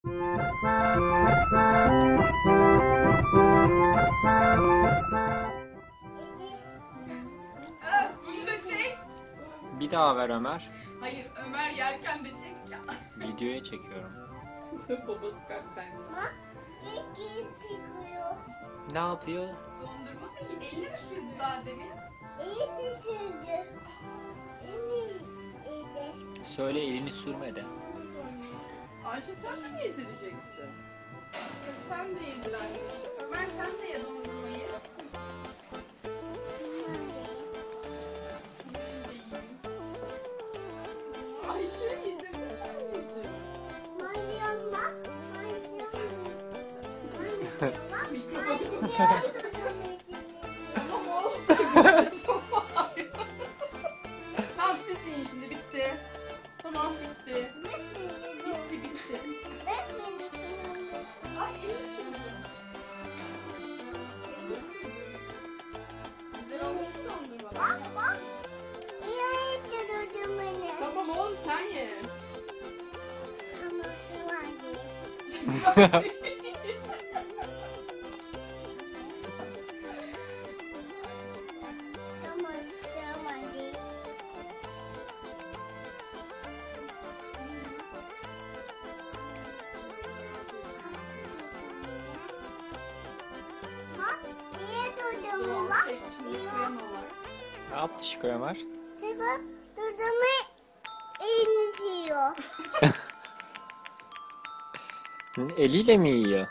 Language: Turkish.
Bunu da çek. Bir daha ver Ömer. Hayır, Ömer yerken de çek ya. Videoya çekiyorum. Babası kalpten. Ne yapıyor? Dondurma eline mi sürdü daha demin? Söyle, elini sürme de. Ayşe sen de mi yedireceksin? Sen de yedir anneciğim. Ömer sen de ye dondurmayı. Ayşe yedir anneciğim. Tamam oğlum. Tamam siz yiyin şimdi bitti. Tamam bitti. Bitti bitti. Ay elini sürdü. Elini sürdü. Güzel olmuş mu dondurmalar? Tamam oğlum sen ye. Şey içinde krema var. Ne yaptı Şiko Ömer? Eliyle mi yiyor?